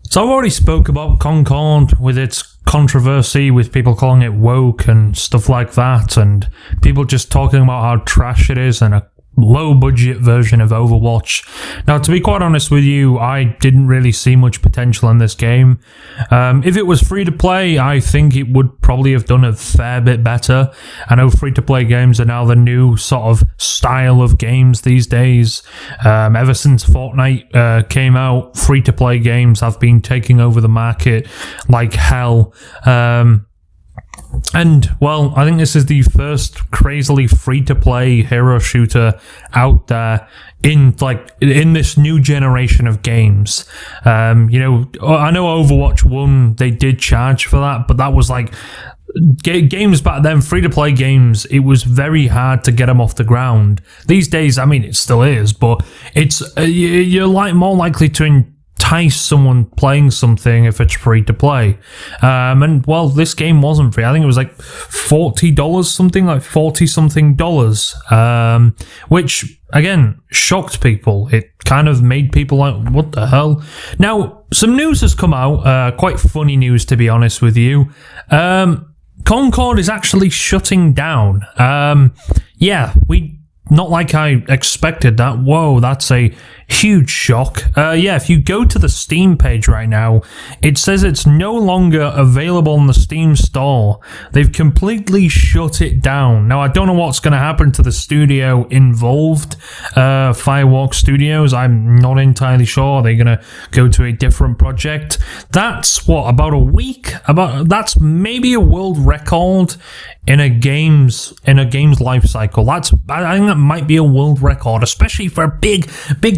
So I've already spoke about Concord with its controversy with people calling it woke and stuff like that, and people just talking about how trash it is and a low-budget version of Overwatch. Now, to be quite honest with you, I didn't really see much potential in this game. If it was free-to-play, I think it would probably have done a fair bit better. I know free-to-play games are now the new sort of style of games these days. Ever since Fortnite came out, free-to-play games have been taking over the market like hell. And, well, I think this is the first crazily free-to-play hero shooter out there in this new generation of games. I know Overwatch 1, they did charge for that, but that was like games back then, free-to-play games, it was very hard to get them off the ground. These days, I mean, it still is, but it's you're more likely to entice someone playing something if it's free to play. And well, this game wasn't free. I think it was like $40, something like $40-something, which again shocked people. It kind of made people like, what the hell? Now, some news has come out, quite funny news to be honest with you. Concord is actually shutting down. Not like I expected that. Whoa, that's a huge shock. If you go to the Steam page right now, it says it's no longer available in the Steam store. They've completely shut it down. Now, I don't know what's going to happen to the studio involved, Firewalk Studios. I'm not entirely sure. Are they going to go to a different project? That's about a week? That's maybe a world record in a game's life cycle. I think that might be a world record, especially for a big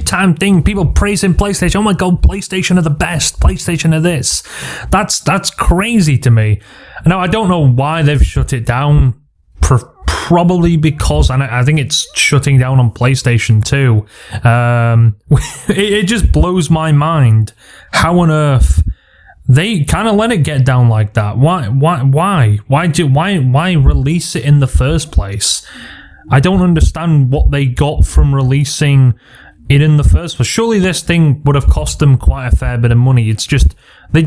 time thing. People praising PlayStation. Oh my god, PlayStation are the best. PlayStation are this. That's crazy to me. Now, I don't know why they've shut it down. Probably because, and I think it's shutting down on PlayStation too. It just blows my mind how on earth they kind of let it get down like that. Why release it in the first place? I don't understand what they got from releasing it in the first place. Surely this thing would have cost them quite a fair bit of money. It's just they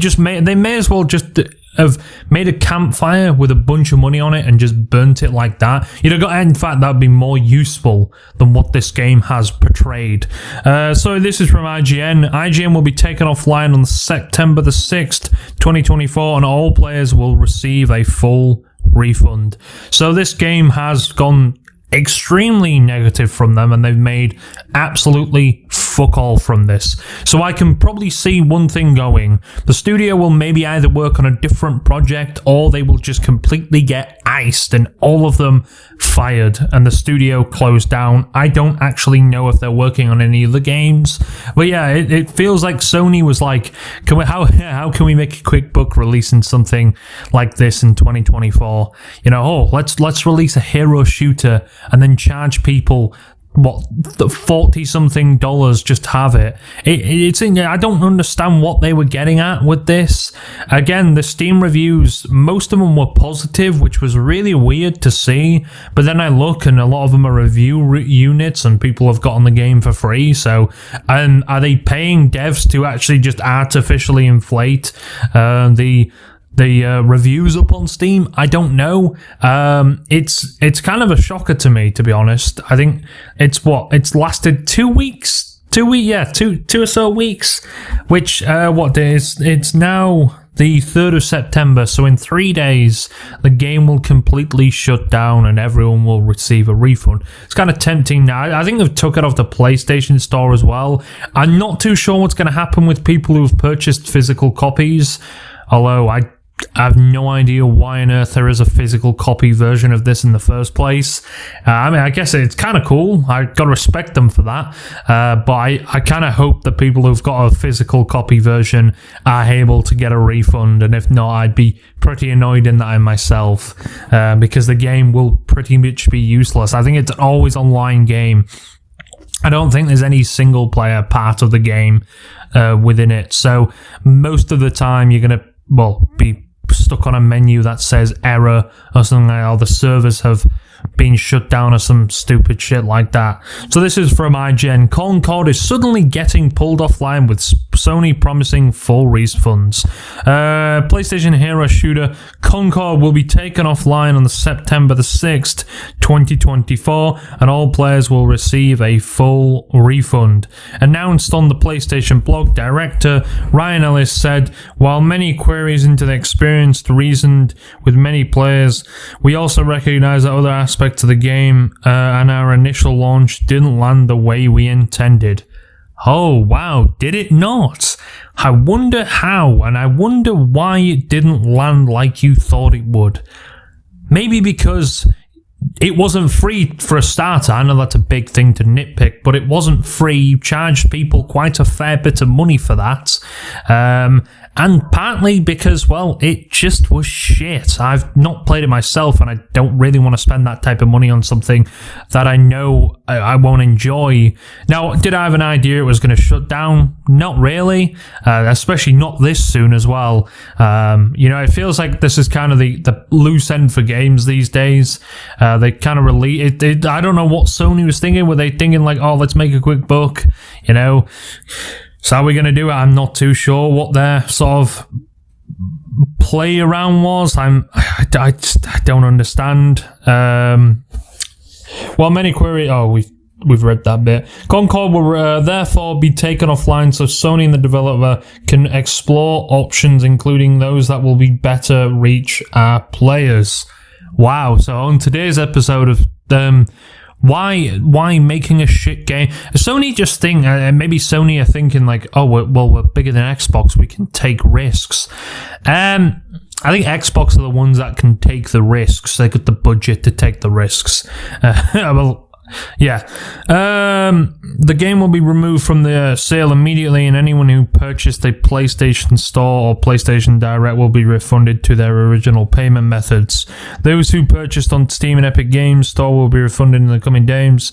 may as well just have made a campfire with a bunch of money on it and just burnt it like that. In fact, that'd be more useful than what this game has portrayed. So this is from IGN. IGN will be taken offline on September the 6th, 2024, and all players will receive a full refund. So this game has gone extremely negative from them, and they've made absolutely fuck all from this. So I can probably see one thing going. The studio will maybe either work on a different project, or they will just completely get iced and all of them fired and the studio closed down. I don't actually know if they're working on any of the games, but yeah, it feels like Sony was like, how can we make a quick buck releasing something like this in 2024? Let's release a hero shooter and then charge people $40-something just to have it. I don't understand what they were getting at with this. Again, the Steam reviews, most of them were positive, which was really weird to see. But then I look, and a lot of them are review units, and people have gotten the game for free. So, are they paying devs to actually just artificially inflate the reviews up on Steam? I don't know. It's kind of a shocker to me, to be honest. I think it's lasted 2 weeks, 2 or so weeks, which, what day is, it's now the 3rd of September, so in 3 days, the game will completely shut down and everyone will receive a refund. It's kind of tempting now. I think they've took it off the PlayStation Store as well. I'm not too sure what's going to happen with people who've purchased physical copies, although I have no idea why on earth there is a physical copy version of this in the first place. I guess it's kind of cool. I got to respect them for that. But I kind of hope that people who've got a physical copy version are able to get a refund. And if not, I'd be pretty annoyed in that I myself, because the game will pretty much be useless. I think it's an always online game. I don't think there's any single player part of the game within it. So most of the time you're going to be stuck on a menu that says error or something like that, or the servers have been shut down or some stupid shit like that. So this is from IGN. Concord is suddenly getting pulled offline with Sony promising full refunds. PlayStation hero shooter Concord will be taken offline on September the 6th, 2024, and all players will receive a full refund. Announced on the PlayStation blog, director Ryan Ellis said, while many queries into the experience reasoned with many players, we also recognize that other aspects of the game and our initial launch didn't land the way we intended. Oh, wow, did it not? I wonder how, and I wonder why it didn't land like you thought it would. Maybe because it wasn't free for a starter. I know that's a big thing to nitpick, but it wasn't free. You charged people quite a fair bit of money for that. And partly because, well, it just was shit. I've not played it myself, and I don't really want to spend that type of money on something that I know I won't enjoy. Now, did I have an idea it was going to shut down? Not really, especially not this soon as well. It feels like this is kind of the loose end for games these days. They kind of release it. I don't know what Sony was thinking. Were they thinking like, oh, let's make a quick buck, So how are we going to do it? I'm not too sure what their sort of play around was. I don't understand. Many query. Oh, we've read that bit. Concord will therefore be taken offline so Sony and the developer can explore options, including those that will be better reach our players. Wow. So on today's episode of why making a shit game? Sony just think, maybe Sony are thinking like, oh, we're bigger than Xbox, we can take risks. I think Xbox are the ones that can take the risks. They got the budget to take the risks. The game will be removed from the sale immediately, and anyone who purchased a PlayStation Store or PlayStation Direct will be refunded to their original payment methods. Those who purchased on Steam and Epic Games Store will be refunded in the coming days.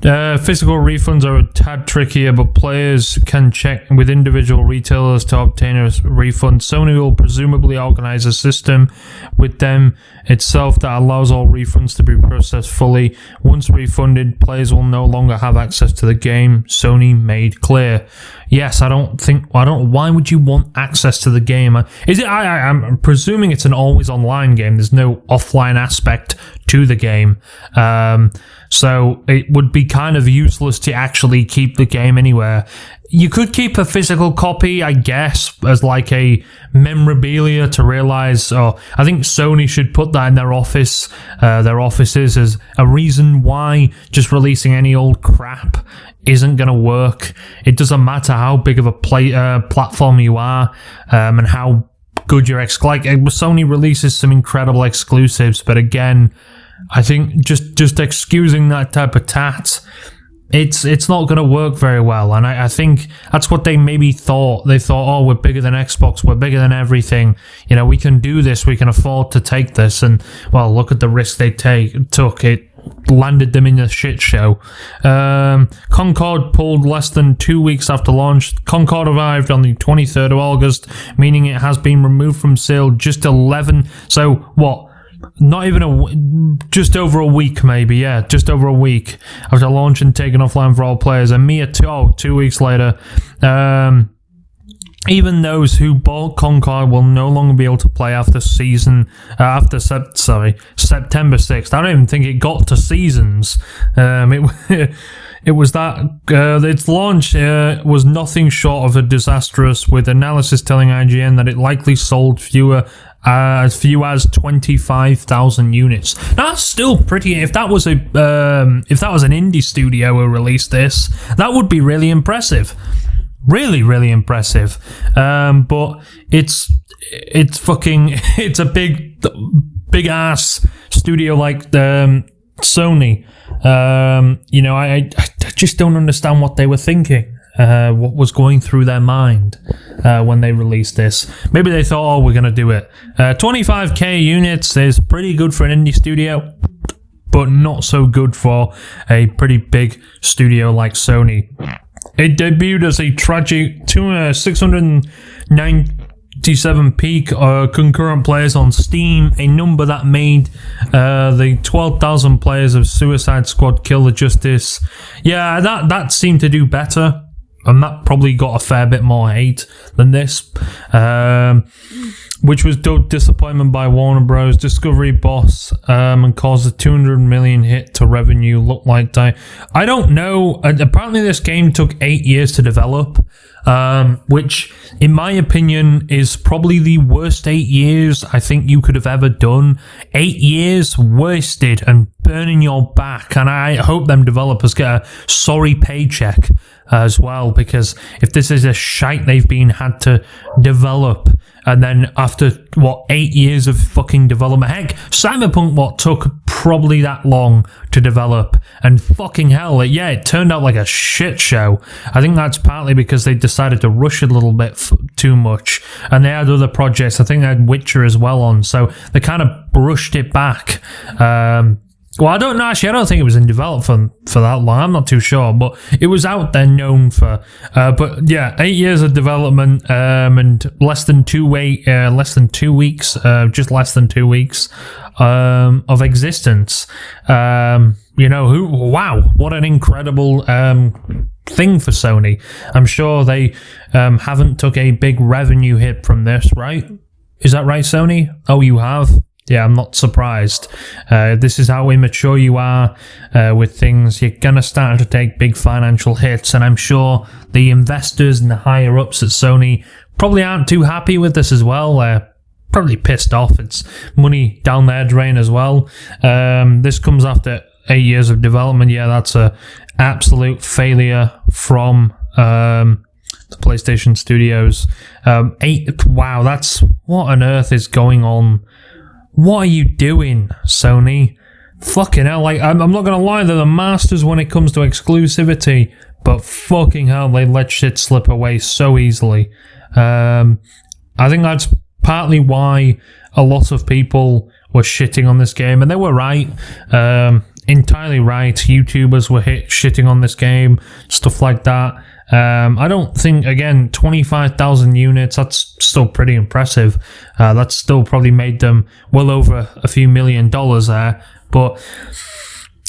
Physical refunds are a tad trickier, but players can check with individual retailers to obtain a refund. Sony will presumably organize a system with them itself that allows all refunds to be processed fully. Once refunded, players will no longer have access to the game, Sony made clear. Yes, I don't. Why would you want access to the game? Is it? I'm presuming it's an always online game. There's no offline aspect to the game. So it would be kind of useless to actually keep the game anywhere. You could keep a physical copy, I guess, as like a memorabilia to realize. I think Sony should put that in their offices as a reason why just releasing any old crap isn't going to work. It doesn't matter how big of a platform you are, and how good your Sony releases some incredible exclusives, but again, I think just excusing that type of tat, it's not going to work very well. And I think that's what they maybe thought. They thought, oh, we're bigger than Xbox, we're bigger than everything. We can do this, we can afford to take this. And, well, look at the risk they took. It landed them in a shit show. Concord pulled less than 2 weeks after launch. Concord arrived on the 23rd of August, meaning it has been removed from sale just 11. So, what? Not even just over a week, maybe, just over a week after launch and taken offline for all players. And 2 weeks later, even those who bought Concord will no longer be able to play after September 6th. I don't even think it got to seasons. It was that its launch was nothing short of a disastrous, with analysis telling IGN that it likely sold as few as 25,000 units. Now, that's still pretty. If that was an indie studio who released this, that would be really impressive. Really, really impressive. But it's a big ass studio like Sony. I just don't understand what they were thinking. What was going through their mind when they released this. Maybe they thought, we're going to do it. 25k units is pretty good for an indie studio, but not so good for a pretty big studio like Sony. It debuted as a tragic 697 peak concurrent players on Steam, a number that made the 12,000 players of Suicide Squad Kill the Justice. Yeah, that seemed to do better. and that probably got a fair bit more hate than this, which was disappointment by Warner Bros. Discovery boss, and caused a $200 million hit to revenue. Looked like that. I don't know. Apparently, this game took 8 years to develop, which, in my opinion, is probably the worst 8 years I think you could have ever done. 8 years wasted and burning your back, and I hope them developers get a sorry paycheck as well, because if this is a shite they've had to develop, and then after 8 years of fucking development, heck, Cyberpunk took probably that long to develop, and fucking hell, it turned out like a shit show. I think that's partly because they decided to rush it a little bit too much, and they had other projects. I think they had Witcher as well on, so they kind of brushed it back. Well, I don't know, actually, I don't think it was in development for that long. I'm not too sure, but it was out there known for. But yeah, 8 years of development, and less than 2 weeks, just less than 2 weeks of existence. Wow, what an incredible thing for Sony. I'm sure they haven't took a big revenue hit from this, right? Is that right, Sony? Oh, you have? Yeah, I'm not surprised. This is how immature you are with things. You're going to start to take big financial hits, and I'm sure the investors and the higher-ups at Sony probably aren't too happy with this as well. They're probably pissed off. It's money down their drain as well. This comes after 8 years of development. Yeah, that's a absolute failure from the PlayStation Studios. Wow, that's... What on earth is going on? What are you doing, Sony? Fucking hell, I'm not gonna lie, they're the masters when it comes to exclusivity, but fucking hell, they let shit slip away so easily. I think that's partly why a lot of people were shitting on this game, and they were right. Entirely right. YouTubers were shitting on this game, stuff like that. I don't think, again, 25,000 units, that's still pretty impressive. That's still probably made them well over a few $1 million there. But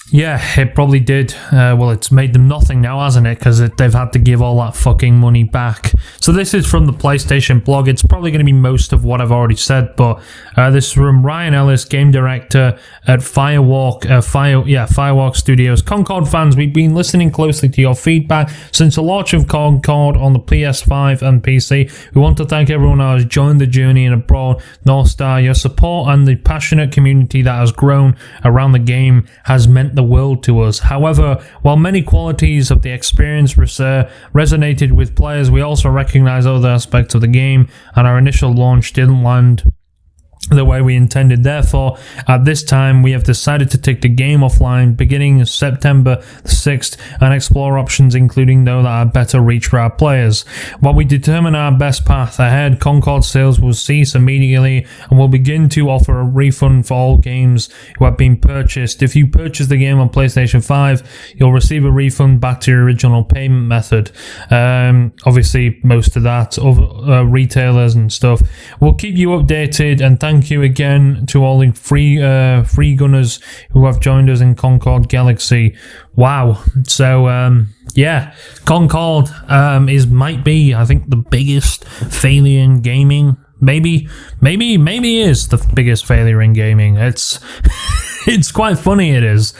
yeah, it probably did. Well, it's made them nothing now, hasn't it? Because they've had to give all that fucking money back. So this is from the PlayStation blog. It's probably going to be most of what I've already said, but this is from Ryan Ellis, game director at Firewalk Studios. Concord fans, we've been listening closely to your feedback since the launch of Concord on the PS5 and PC. We want to thank everyone who has joined the journey and have brought North Star. Your support and the passionate community that has grown around the game has meant the world to us. However, while many qualities of the experience resonated with players, we also recognize other aspects of the game, and our initial launch didn't land the way we intended. Therefore, at this time, we have decided to take the game offline beginning September 6th and explore options, including those that are better reach for our players. While we determine our best path ahead, Concord sales will cease immediately and will begin to offer a refund for all games who have been purchased. If you purchase the game on PlayStation 5, you'll receive a refund back to your original payment method. Obviously, most of that, retailers and stuff. We'll keep you updated, and thank you again to all the free gunners who have joined us in Concord Galaxy. Wow. So, yeah, Concord might be, I think, the biggest failure in gaming. Maybe is the biggest failure in gaming. It's it's quite funny, it is.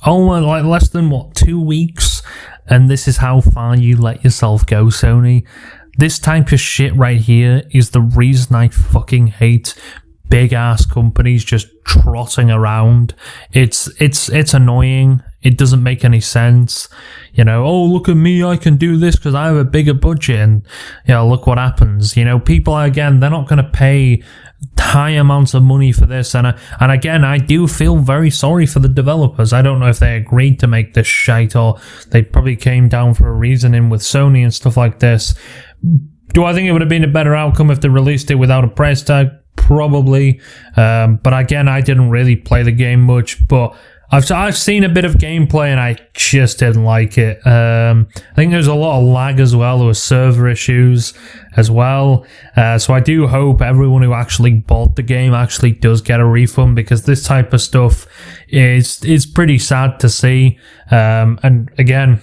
Almost like less than 2 weeks, and this is how far you let yourself go, Sony. This type of shit right here is the reason I fucking hate big ass companies just trotting around. It's annoying. It doesn't make any sense. Oh, look at me, I can do this because I have a bigger budget, and look what happens. People are, again, they're not going to pay high amounts of money for this, and again, I do feel very sorry for the developers. I don't know if they agreed to make this shite, or they probably came down for a reasoning with Sony and stuff like this. Do I think it would have been a better outcome if they released it without a price tag? Probably, but again, I didn't really play the game much, but I've seen a bit of gameplay and I just didn't like it. I think there's a lot of lag as well. There were server issues as well, so I do hope everyone who actually bought the game actually does get a refund, because this type of stuff is pretty sad to see. And again,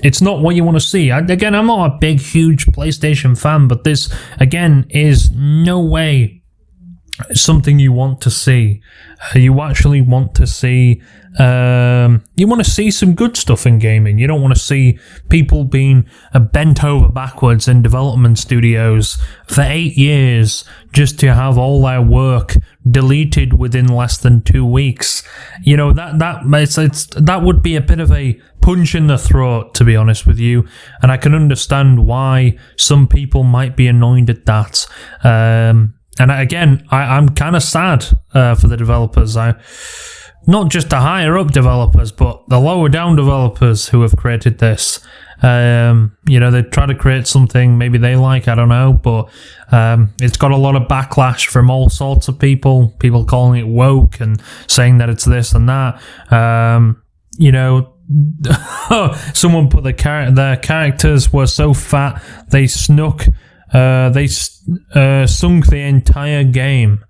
It's not what you want to see. Again, I'm not a big, huge PlayStation fan, but this, again, is no way something you want to see. You actually want to see some good stuff in gaming. You don't want to see people being bent over backwards in development studios for 8 years just to have all their work deleted within less than 2 weeks. You know, that would be a bit of a punch in the throat, to be honest with you, and I can understand why some people might be annoyed at that. And again, I'm kind of sad for the developers. Not just the higher up developers, but the lower down developers who have created this. They try to create something maybe they like, I don't know, but it's got a lot of backlash from all sorts of people calling it woke and saying that it's this and that. Someone put their characters were so fat they sunk the entire game.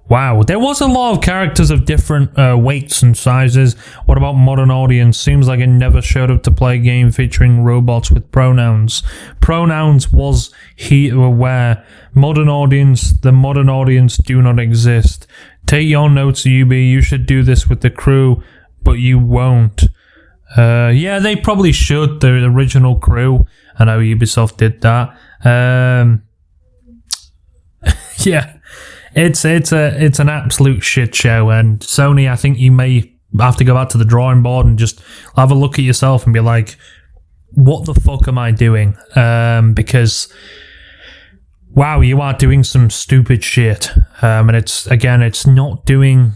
Wow, there was a lot of characters of different weights and sizes. What about modern audience? Seems like it never showed up to play a game featuring robots with pronouns. Pronouns was where the modern audience do not exist. Take your notes, UB. You should do this with the crew, but you won't. Yeah, they probably should. The original crew. I know Ubisoft did that. Yeah. It's an absolute shit show, and Sony, I think you may have to go back to the drawing board and just have a look at yourself and be like, what the fuck am I doing? Because, wow, you are doing some stupid shit. And it's not doing...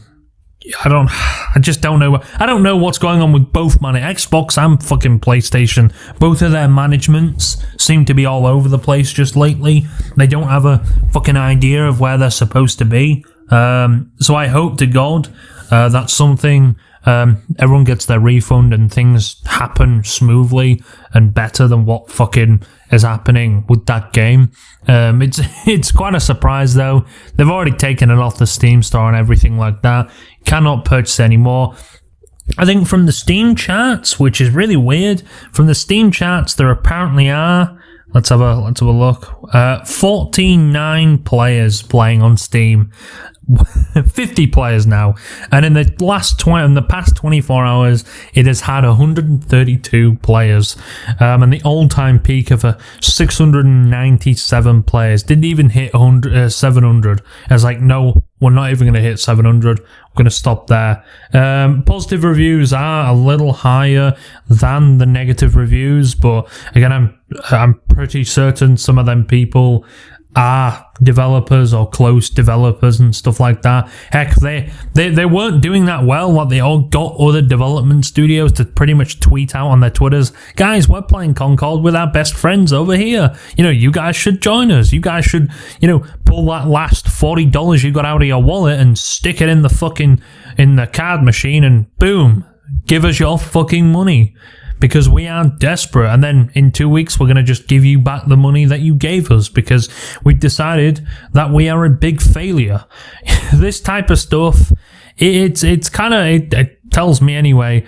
I just don't know. I don't know what's going on with both Xbox and fucking PlayStation. Both of their managements seem to be all over the place just lately. They don't have a fucking idea of where they're supposed to be. So I hope to God that's something everyone gets their refund and things happen smoothly and better than what fucking is happening with that game. It's quite a surprise though. They've already taken it off the Steam store and everything like that. Cannot purchase anymore. I think from the Steam charts, which is really weird, from the Steam charts there apparently are, let's have a look, 49 players playing on Steam. 50 players now, and in the past 24 hours it has had 132 players, and the all-time peak of 697 players didn't even hit 700. I was like, no, we're not even going to hit 700. We're going to stop there. Positive reviews are a little higher than the negative reviews, but again, I'm pretty certain some of them people are developers or close developers and stuff like that. Heck, they weren't doing that well. Like, they all got other development studios to pretty much tweet out on their Twitters, guys, we're playing Concord with our best friends over here. You guys should join us. You guys should, pull that last $40 you got out of your wallet and stick it in the card machine and boom, give us your fucking money. Because we are desperate, and then in 2 weeks we're going to just give you back the money that you gave us because we decided that we are a big failure. This type of stuff, it's kind of, it tells me anyway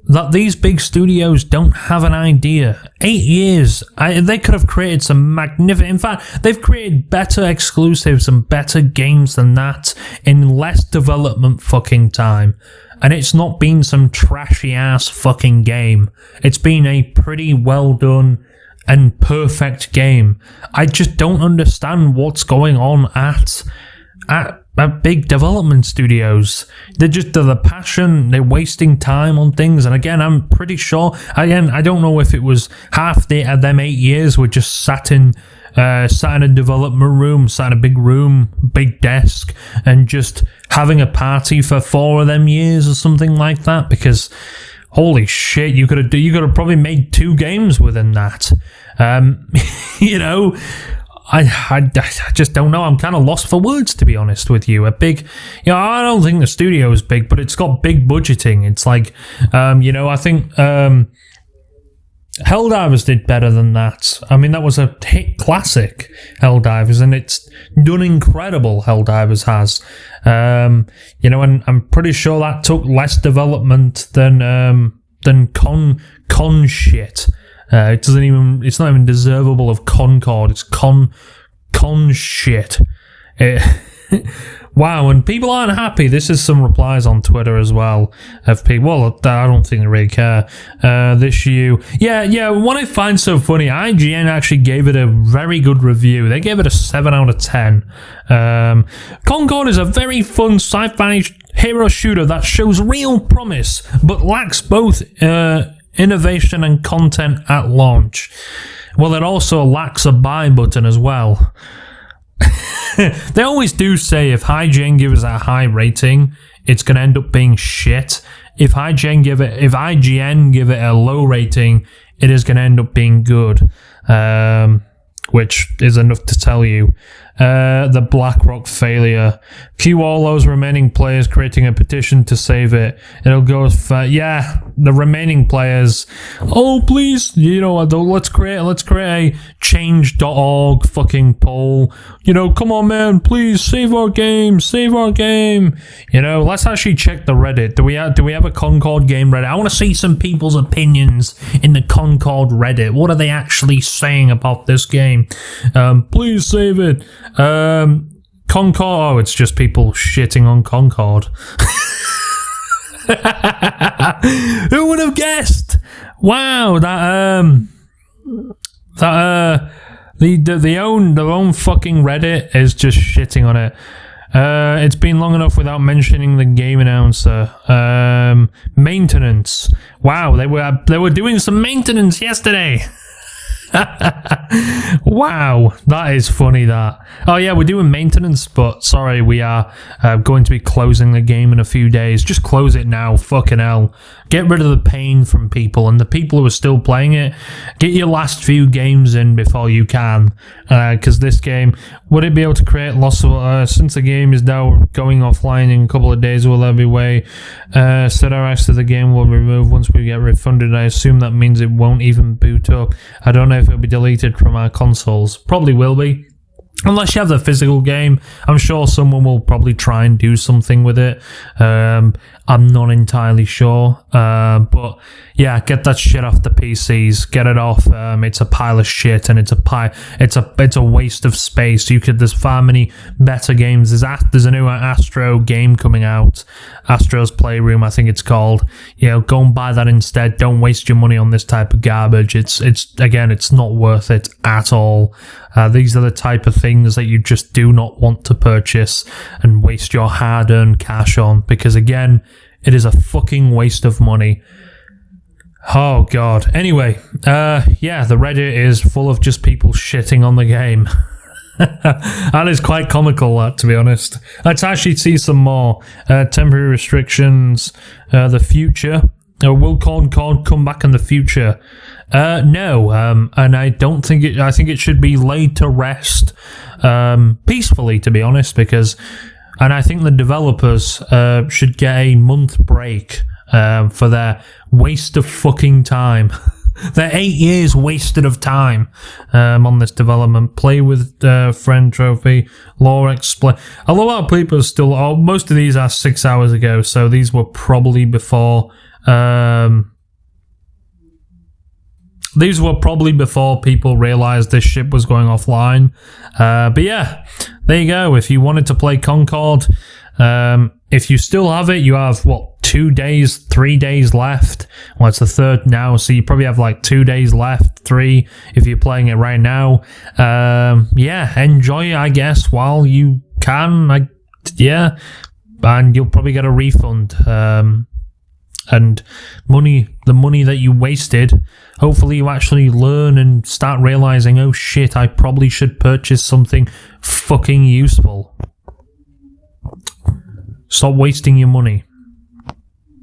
that these big studios don't have an idea. 8 years, they could have created some magnificent... In fact, they've created better exclusives and better games than that in less development fucking time. And it's not been some trashy ass fucking game. It's been a pretty well done and perfect game. I just don't understand what's going on at big development studios. They're the passion, they're wasting time on things. And again, I'm pretty sure, again, I don't know if it was half them 8 years were just sat in a development room, sat in a big room, big desk, and just having a party for 4 of them years or something like that, because holy shit, you could have probably made 2 games within that. I just don't know. I'm kind of lost for words, to be honest with you. I don't think the studio is big, but it's got big budgeting. It's like, I think Helldivers did better than that. I mean, that was a hit classic, Helldivers, and it's done incredible, Helldivers has. And I'm pretty sure that took less development than than con shit. It's not even deservable of Concord. It's con shit. Wow, and people aren't happy. This is some replies on Twitter as well of people. Well, I don't think they really care. This you. Yeah, what I find so funny, IGN actually gave it a very good review. They gave it a 7 out of 10. Concord is a very fun sci-fi hero shooter that shows real promise, but lacks both innovation and content at launch. Well, it also lacks a buy button as well. They always do say if IGN gives it a high rating, it's going to end up being shit. If IGN give it a low rating, it is going to end up being good, which is enough to tell you. The BlackRock failure. Queue all those remaining players, creating a petition to save it. It'll go as far. Yeah, the remaining players. Oh, please, let's create a change.org fucking poll. Come on, man, please save our game. Let's actually check the Reddit. Do we have a Concord game Reddit? I want to see some people's opinions in the Concord Reddit. What are they actually saying about this game? Please save it. Concord. Oh, it's just people shitting on Concord. Who would have guessed? Wow, their own fucking Reddit is just shitting on it. It's been long enough without mentioning the game announcer. Maintenance. Wow, they were doing some maintenance yesterday. Wow, that is funny. That. Oh yeah, we're doing maintenance, but sorry, we are going to be closing the game in a few days. Just close it now, fucking hell. Get rid of the pain from people, and the people who are still playing it, get your last few games in before you can, because this game, would it be able to create loss of, since the game is now going offline in a couple of days, will there be way, said our access to the game will be removed once we get refunded. I assume that means it won't even boot up. I don't know if it'll be deleted from our consoles. Probably will be. Unless you have the physical game, I'm sure someone will probably try and do something with it. I'm not entirely sure. But yeah, get that shit off the PCs. Get it off. It's a pile of shit, and it's a waste of space. There's far many better games. There's a new Astro game coming out. Astro's Playroom, I think it's called. Go and buy that instead. Don't waste your money on this type of garbage. It's not worth it at all. These are the type of things that you just do not want to purchase and waste your hard-earned cash on, because again, it is a fucking waste of money. Oh god. Anyway, yeah, the Reddit is full of just people shitting on the game. That is quite comical, to be honest. Let's actually see some more. Temporary restrictions. The future. Will Concord come back in the future? No, and I don't think it. I think it should be laid to rest peacefully, to be honest, and I think the developers should get a month break for their waste of fucking time. Their 8 years wasted of time on this development. Play with friend trophy. Lore explain. A lot of people are still. Most of these are 6 hours ago, so these were probably before. These were probably before people realized this ship was going offline. But yeah, there you go. If you wanted to play Concord, if you still have it, you have 2 days, 3 days left. Well, it's the third now, so you probably have 2 days left, 3 if you're playing it right now. Yeah, enjoy it, I guess, while you can. Yeah, and you'll probably get a refund. And the money that you wasted, hopefully you actually learn and start realizing, oh shit, I probably should purchase something fucking useful. Stop wasting your money.